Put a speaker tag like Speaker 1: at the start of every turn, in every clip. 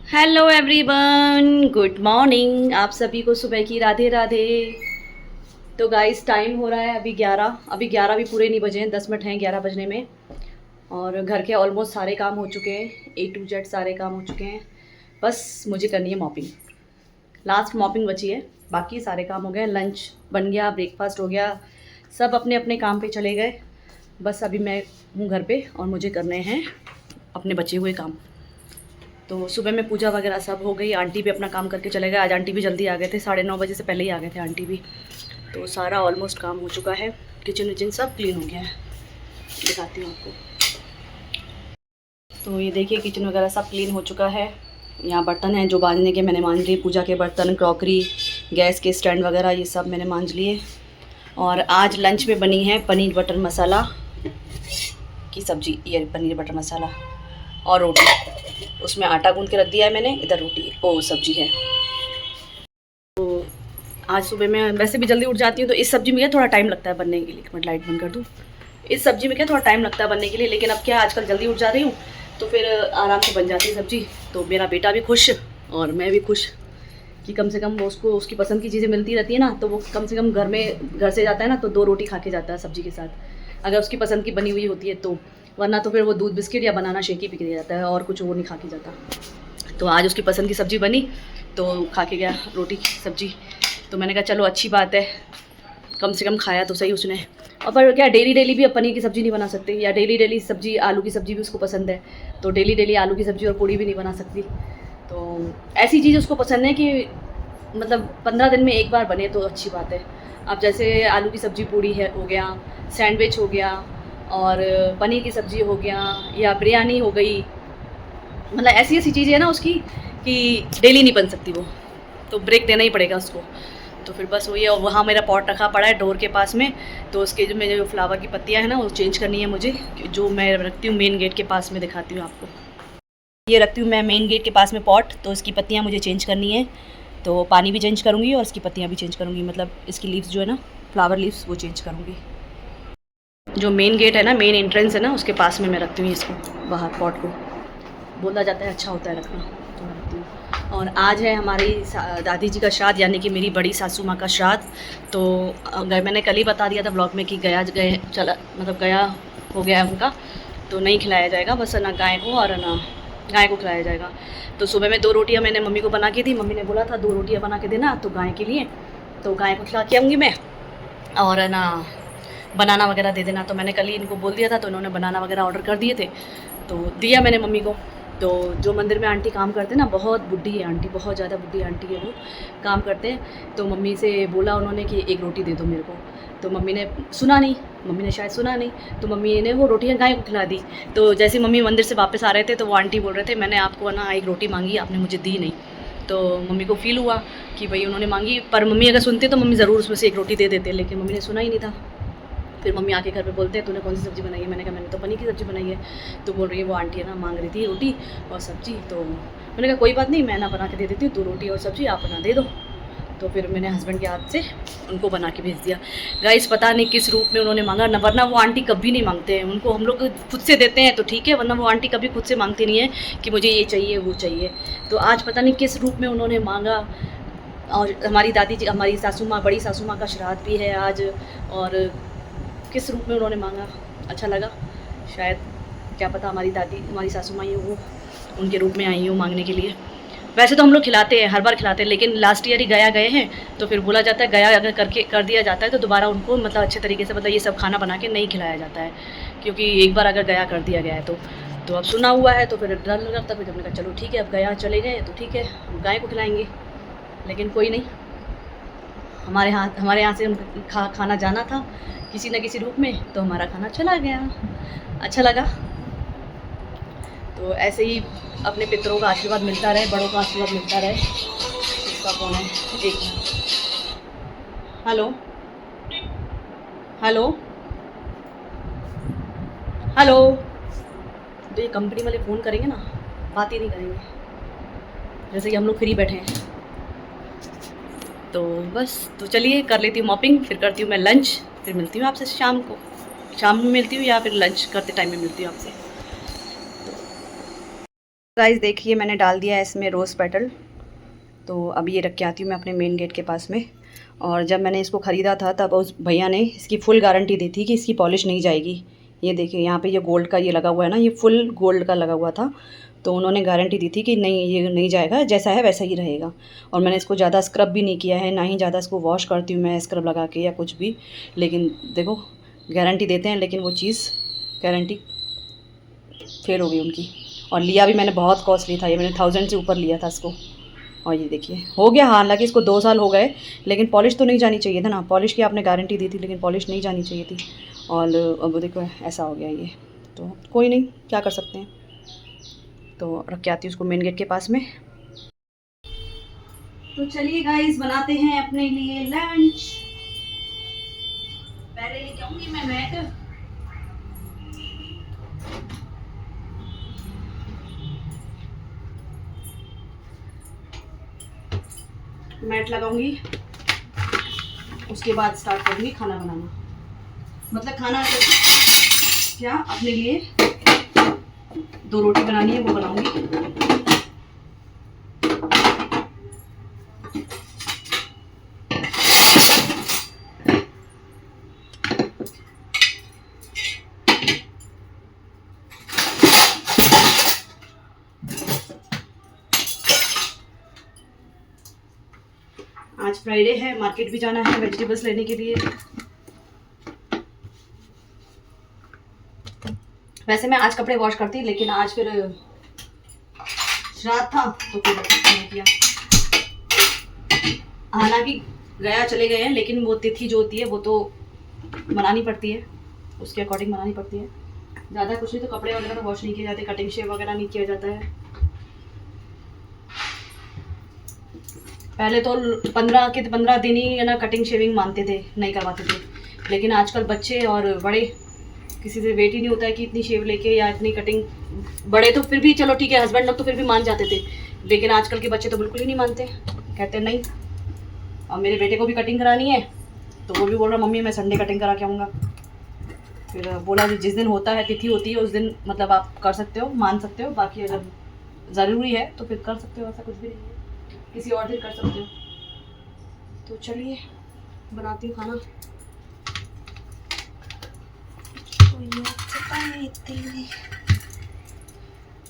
Speaker 1: Hello everyone, good morning. आप सभी को सुबह की राधे राधे। तो गाइस टाइम हो रहा है अभी ग्यारह भी पूरे नहीं बजे हैं, 10 मिनट हैं 11 बजने में। और घर के ऑलमोस्ट सारे काम हो चुके हैं, ए टू जेड सारे काम हो चुके हैं। बस मुझे करनी है मॉपिंग, लास्ट मॉपिंग बची है। बाकी सारे काम हो गए, लंच बन गया, ब्रेकफास्ट हो गया, सब अपने अपने काम पे चले गए। बस अभी मैं हूँ घर पे और मुझे करने हैं अपने बचे हुए काम। तो सुबह में पूजा वगैरह सब हो गई, आंटी भी अपना काम करके चले गए। आज आंटी भी जल्दी आ गए थे, 9:30 बजे से पहले ही आ गए थे आंटी भी। तो सारा ऑलमोस्ट काम हो चुका है, किचन विचन सब क्लीन हो गया है। दिखाती हूँ आपको। तो ये देखिए किचन वगैरह सब क्लीन हो चुका है। यहाँ बर्तन हैं जो मांजने के, मैंने मांज लिए। पूजा के बर्तन, क्रॉकरी, गैस के स्टैंड वगैरह ये सब मैंने मांज लिए। और आज लंच में बनी है पनीर बटर मसाला की सब्ज़ी, ये पनीर बटर मसाला और रोटी। उसमें आटा गूंद के रख दिया है मैंने, इधर रोटी ओ सब्जी है। तो आज सुबह मैं वैसे भी जल्दी उठ जाती हूँ, तो इस सब्ज़ी में क्या थोड़ा टाइम लगता है बनने के लिए। एक मिनट लाइट बंद कर दूँ। इस सब्ज़ी में क्या थोड़ा टाइम लगता है बनने के लिए, लेकिन अब क्या आजकल जल्दी उठ जा रही हूँ तो फिर आराम से बन जाती है सब्ज़ी। तो मेरा बेटा भी खुश और मैं भी खुश कि कम से कम वो उसको उसकी पसंद की चीज़ें मिलती रहती है ना, तो वो कम से कम घर से जाता है ना तो 2 रोटी खा के जाता है सब्ज़ी के साथ, अगर उसकी पसंद की बनी हुई होती है तो। वरना तो फिर वो दूध बिस्किट या बनाना शेक ही पी के जाता है और कुछ वो नहीं खा के जाता। तो आज उसकी पसंद की सब्ज़ी बनी तो खा के गया रोटी सब्ज़ी। तो मैंने कहा चलो अच्छी बात है, कम से कम खाया तो सही उसने। और पर क्या डेली डेली भी अब पनीर की सब्ज़ी नहीं बना सकते, या डेली डेली सब्ज़ी आलू की सब्ज़ी भी उसको पसंद है, तो डेली डेली आलू की सब्ज़ी और पूड़ी भी नहीं बना सकती। तो ऐसी चीज़ उसको पसंद है कि मतलब 15 दिन में एक बार बने तो अच्छी बात है। अब जैसे आलू की सब्ज़ी पूड़ी है हो गया, सैंडविच हो गया, और पनीर की सब्ज़ी हो गया, या बिरयानी हो गई, मतलब ऐसी ऐसी चीज़ें हैं ना उसकी कि डेली नहीं बन सकती वो, तो ब्रेक देना ही पड़ेगा उसको। तो फिर बस वही है। और वहाँ मेरा पॉट रखा पड़ा है डोर के पास में, तो उसके जो मेरे जो फ्लावर की पत्तियाँ हैं ना वो चेंज करनी है मुझे, जो मैं रखती हूँ मेन गेट के पास में। दिखाती हूँ आपको, ये रखती हूँ मैं मेन गेट के पास में पॉट, तो इसकी पत्तियाँ मुझे चेंज करनी है। तो पानी भी चेंज करूँगी और इसकी पत्तियाँ भी चेंज करूँगी, मतलब इसकी लीव्स जो है ना, फ्लावर लीव्स, वो चेंज करूँगी। जो मेन गेट है ना, मेन एंट्रेंस है ना, उसके पास में मैं रखती हूँ इसको, बाहर पॉट को। बोला जाता है अच्छा होता है रखना, तो मैं रखती हूँ। और आज है हमारी दादी जी का श्राद्ध, यानी कि मेरी बड़ी सासू माँ का श्राद्ध। तो मैंने कल ही बता दिया था ब्लॉग में कि गया हो गया है उनका, तो नहीं खिलाया जाएगा, बस ना गाय को और ना गाय को खिलाया जाएगा। तो सुबह में 2 रोटियाँ मैंने मम्मी को बना के दी, मम्मी ने बोला था 2 रोटियाँ बना के देना तो गाय के लिए, तो गाय को खिला के आऊँगी मैं, और ना बनाना वगैरह दे देना। तो मैंने कल ही इनको बोल दिया था, तो इन्होंने बनाना वगैरह ऑर्डर कर दिए थे, तो दिया मैंने मम्मी को। तो जो मंदिर में आंटी काम करते हैं ना, बहुत बुढ़ी है आंटी, बहुत ज़्यादा बुढ़ी आंटी है वो, काम करते हैं। तो मम्मी से बोला उन्होंने कि 1 रोटी दे दो मेरे को, तो मम्मी ने सुना नहीं, मम्मी ने शायद सुना नहीं, तो मम्मी ने वो रोटियां गाय को खिला दी। तो जैसे मम्मी मंदिर से वापस आ रहे थे तो वो आंटी बोल रहे थे मैंने आपको ना 1 रोटी मांगी, आपने मुझे दी नहीं। तो मम्मी को फील हुआ कि भाई उन्होंने मांगी, पर मम्मी अगर सुनते तो मम्मी ज़रूर उसमें से 1 रोटी दे देते, लेकिन मम्मी ने सुना ही नहीं था। फिर मम्मी आके घर पे बोलते हैं तूने कौन सी सब्ज़ी बनाई है, मैंने कहा मैंने तो पनीर की सब्ज़ी बनाई है। तो बोल रही है वो आंटी है ना मांग रही थी रोटी और सब्ज़ी। तो मैंने कहा कोई बात नहीं, मैं ना बना के दे देती हूँ, 2 रोटी और सब्ज़ी आप बना दे दो। तो फिर मैंने हस्बैंड के हाथ से उनको बना के भेज दिया। गाइस पता नहीं किस रूप में उन्होंने मांगा न, वरना वो आंटी कभी नहीं मांगते हैं, उनको हम लोग खुद से देते हैं तो ठीक है, वरना वो आंटी कभी खुद से मांगती नहीं है कि मुझे ये चाहिए वो चाहिए। तो आज पता नहीं किस रूप में उन्होंने मांगा। और हमारी दादी जी, हमारी सासू माँ, बड़ी सासू माँ का श्राद्ध भी है आज, और किस रूप में उन्होंने मांगा अच्छा लगा। शायद क्या पता हमारी सासू माँ ही वो उनके रूप में आई हो मांगने के लिए। वैसे तो हम लोग खिलाते हैं, हर बार खिलाते हैं, लेकिन लास्ट ईयर ही गया गए हैं तो फिर बोला जाता है गया अगर कर दिया जाता है तो दोबारा उनको मतलब अच्छे तरीके से मतलब ये सब खाना बना के नहीं खिलाया जाता है, क्योंकि एक बार अगर गया कर दिया गया है तो अब सुना हुआ है तो फिर डर लगता है। फिर हमने कहा चलो ठीक है, अब गया चले गए तो ठीक है, हम गाय को खिलाएंगे, लेकिन कोई नहीं, हमारे यहाँ से खाना जाना था किसी न किसी रूप में, तो हमारा खाना चला गया, अच्छा लगा। तो ऐसे ही अपने पितरों का आशीर्वाद मिलता रहे, बड़ों का आशीर्वाद मिलता रहे। इसका कौन है, एक हेलो हेलो हेलो। तो ये कंपनी वाले फ़ोन करेंगे ना, बात ही नहीं करेंगे, जैसे कि हम लोग फ्री बैठे हैं। तो बस, तो चलिए कर लेती हूँ मॉपिंग, फिर करती हूँ मैं लंच, फिर मिलती हूँ आपसे शाम को, शाम में मिलती हूँ या फिर लंच करते टाइम में मिलती हूँ आपसे। गाइस देखिए मैंने डाल दिया है इसमें रोज़ पेटल। तो अब ये रख के आती हूँ मैं अपने मेन गेट के पास में। और जब मैंने इसको ख़रीदा था तब उस भैया ने इसकी फुल गारंटी दी थी कि इसकी पॉलिश नहीं जाएगी। ये देखिए यहाँ पे ये गोल्ड का ये लगा हुआ है ना, ये फुल गोल्ड का लगा हुआ था। तो उन्होंने गारंटी दी थी कि नहीं ये नहीं जाएगा, जैसा है वैसा ही रहेगा। और मैंने इसको ज़्यादा स्क्रब भी नहीं किया है, ना ही ज़्यादा इसको वॉश करती हूँ मैं स्क्रब लगा के या कुछ भी। लेकिन देखो गारंटी देते हैं लेकिन वो चीज़ गारंटी फेल हो गई उनकी। और लिया भी मैंने बहुत कॉस्टली था, ये मैंने 1000 से ऊपर लिया था इसको। और ये देखिए हो गया, हालांकि इसको 2 साल हो गए लेकिन पॉलिश तो नहीं जानी चाहिए था ना। पॉलिश की आपने गारंटी दी थी लेकिन पॉलिश नहीं जानी चाहिए थी। और अब देखो ऐसा हो गया ये, तो कोई नहीं, क्या कर सकते हैं। तो रख के आती हूँ उसको मेन गेट के पास में। तो चलिए गाइस बनाते हैं अपने लिए लंच। पहले लेके आऊँगी मैं मैट। मैट लगाऊंगी, उसके बाद स्टार्ट करूँगी खाना बनाना। मतलब खाना क्या, अपने लिए 2 रोटी बनानी है, वो बनाऊंगी। आज फ्राइडे है, मार्केट भी जाना है वेजिटेबल्स लेने के लिए। वैसे मैं आज कपड़े वॉश करती लेकिन आज फिर श्राद्ध था तो फिर नहीं किया। हालांकि गया चले गए हैं लेकिन वो तिथि जो होती है वो तो मनानी पड़ती है, उसके अकॉर्डिंग मनानी पड़ती है। ज़्यादा कुछ नहीं, तो कपड़े वगैरह तो वॉश नहीं किए जाते, कटिंग शेव वगैरह नहीं किया जाता है। पहले तो 15 दिन ही है ना कटिंग शेविंग मानते थे, नहीं करवाते थे। लेकिन आजकल बच्चे और बड़े किसी से वेट ही नहीं होता है कि इतनी शेव लेके या इतनी कटिंग। बड़े तो फिर भी चलो ठीक है, हस्बैंड लोग तो फिर भी मान जाते थे, लेकिन आजकल के बच्चे तो बिल्कुल ही नहीं मानते, कहते नहीं। और मेरे बेटे को भी कटिंग करानी है तो वो भी बोल रहा मम्मी मैं संडे कटिंग करा के आऊँगा। फिर बोला जिस दिन होता है, तिथि होती है, उस दिन मतलब आप कर सकते हो, मान सकते हो। बाकी अगर ज़रूरी है तो फिर कर सकते हो, ऐसा कुछ भी नहीं है, किसी और दिन कर सकते हो। तो चलिए बनाती हूँ खाना।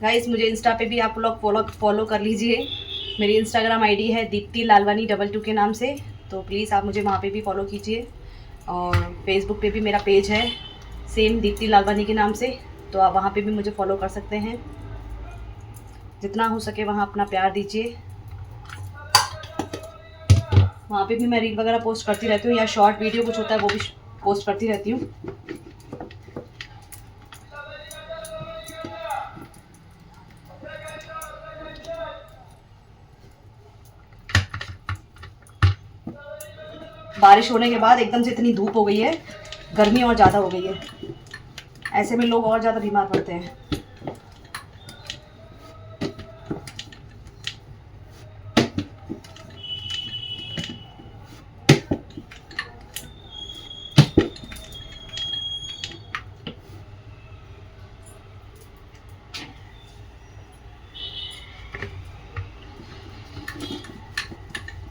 Speaker 1: गाइस मुझे इंस्टा पे भी आप लोग फॉलो कर लीजिए। मेरी इंस्टाग्राम आईडी है दीप्ति लालवानी 22 के नाम से, तो प्लीज़ आप मुझे वहाँ पे भी फॉलो कीजिए। और फेसबुक पे भी मेरा पेज है सेम दीप्ति लालवानी के नाम से, तो आप वहाँ पे भी मुझे फॉलो कर सकते हैं। जितना हो सके वहाँ अपना प्यार दीजिए। वहाँ पे भी मैं रील वगैरह पोस्ट करती रहती हूँ, या शॉर्ट वीडियो कुछ होता है वो भी पोस्ट करती रहती हूँ। बारिश होने के बाद एकदम से इतनी धूप हो गई है, गर्मी और ज़्यादा हो गई है। ऐसे में लोग और ज़्यादा बीमार पड़ते हैं।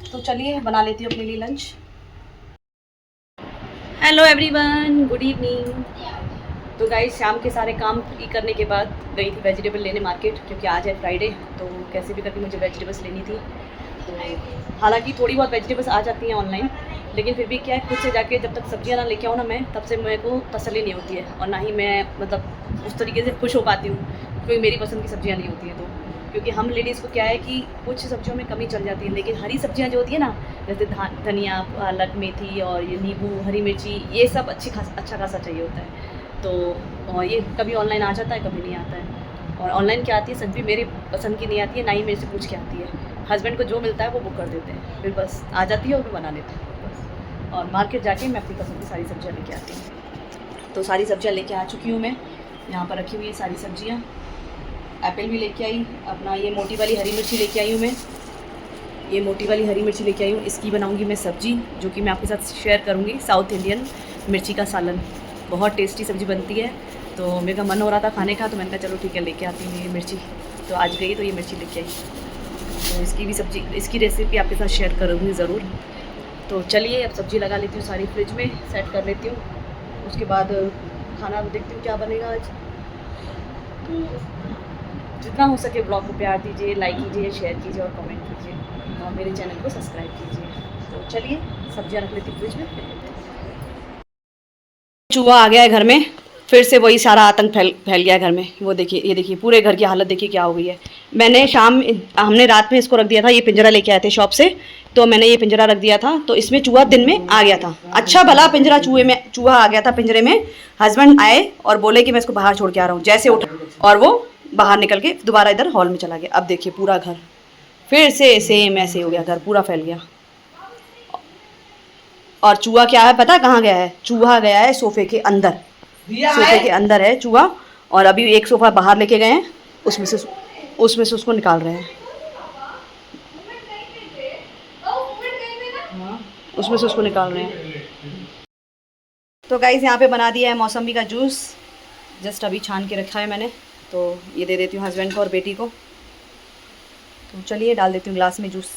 Speaker 1: तो चलिए बना लेती हूँ अपने लिए lunch. Hello everyone, good evening. तो गाइस शाम के सारे काम करने के बाद गई थी वेजिटेबल लेने मार्केट, क्योंकि आज है फ्राइडे, तो कैसे भी करके मुझे वेजिटेबल्स लेनी थी। तो हालांकि थोड़ी बहुत वेजिटेबल्स आ जाती हैं ऑनलाइन, लेकिन फिर भी क्या है, खुद से जाके जब तक सब्जियां ना लेके आऊँ ना मैं, तब से मेरे को तसल्ली नहीं होती है, और ना ही मैं मतलब उस तरीके से खुश हो पाती हूँ, क्योंकि मेरी पसंद की सब्जियाँ नहीं होती हैं। तो क्योंकि हम लेडीज़ को क्या है कि कुछ सब्जियों में कमी चल जाती है, लेकिन हरी सब्जियां जो होती है ना, जैसे धनिया, पालक, मेथी और ये नींबू, हरी मिर्ची, ये सब अच्छा खासा चाहिए होता है। तो ये कभी ऑनलाइन आ जाता है, कभी नहीं आता है। और ऑनलाइन क्या आती है, सब्ज़ी मेरी पसंद की नहीं आती है, ना ही मेरे से पूछ के आती है। हस्बैंड को जो मिलता है वो बुक कर देते हैं, फिर बस आ जाती है और बना लेते हैं बस। और मार्केट जाके मैं अपनी पसंद की सारी सब्जियाँ लेके आती हूँ। तो सारी सब्जियाँ लेके आ चुकी हूँ मैं, यहाँ पर रखी हुई है सारी सब्जियाँ। एप्पल भी लेके आई, अपना ये मोटी वाली हरी मिर्ची लेके आई हूँ मैं, ये मोटी वाली हरी मिर्ची लेके आई हूँ। इसकी बनाऊँगी मैं सब्जी, जो कि मैं आपके साथ शेयर करूँगी। साउथ इंडियन मिर्ची का सालन, बहुत टेस्टी सब्ज़ी बनती है। तो मेरा मन हो रहा था खाने का, तो मैंने कहा चलो ठीक है लेके आती हूँ ये मिर्ची। तो आज गई तो ये मिर्ची लेके आई, तो इसकी भी सब्जी, इसकी रेसिपी आपके साथ शेयर करूँगी ज़रूर। तो चलिए अब सब्जी लगा लेती हूँ सारी फ्रिज में, सेट कर लेती हूँ, उसके बाद खाना देखती हूँ क्या बनेगा आज। तो जितना हो सके ब्लॉग को प्यार दीजिए, लाइक कीजिए, शेयर कीजिए और कमेंट कीजिए और मेरे चैनल को सब्सक्राइब कीजिए। तो चलिए सब्जियाँ रख लेती हूँ फ्रिज में। चूहा आ गया है घर में, फिर से वही सारा आतंक फैल गया है घर में। वो देखिए, ये देखिए पूरे घर की हालत देखिए क्या हो गई है। हमने रात में इसको रख दिया था, ये पिंजरा लेके आए थे शॉप से, तो मैंने ये पिंजरा रख दिया था, तो इसमें चूहा दिन में आ गया था। अच्छा भला पिंजरा, चूहा आ गया था पिंजरे में। हस्बैंड आए और बोले कि मैं इसको बाहर छोड़ के आ रहा हूँ, जैसे उठा और वो बाहर निकल के दोबारा इधर हॉल में चला गया। अब देखिए पूरा घर फिर से सेम ऐसे हो गया, घर पूरा फैल गया। और चूहा क्या है पता कहाँ गया है? चूहा गया है सोफे के अंदर, सोफे के अंदर है चूहा। और अभी एक सोफ़ा बाहर लेके गए हैं, उसमें से उसको निकाल रहे हैं, उसमें से उसको निकाल रहे हैं। तो गाइस यहाँ पे बना दिया है मौसम्बी का जूस, जस्ट अभी छान के रखा है मैंने, तो ये दे देती हूँ हस्बैंड को और बेटी को। तो चलिए डाल देती हूँ ग्लास में जूस।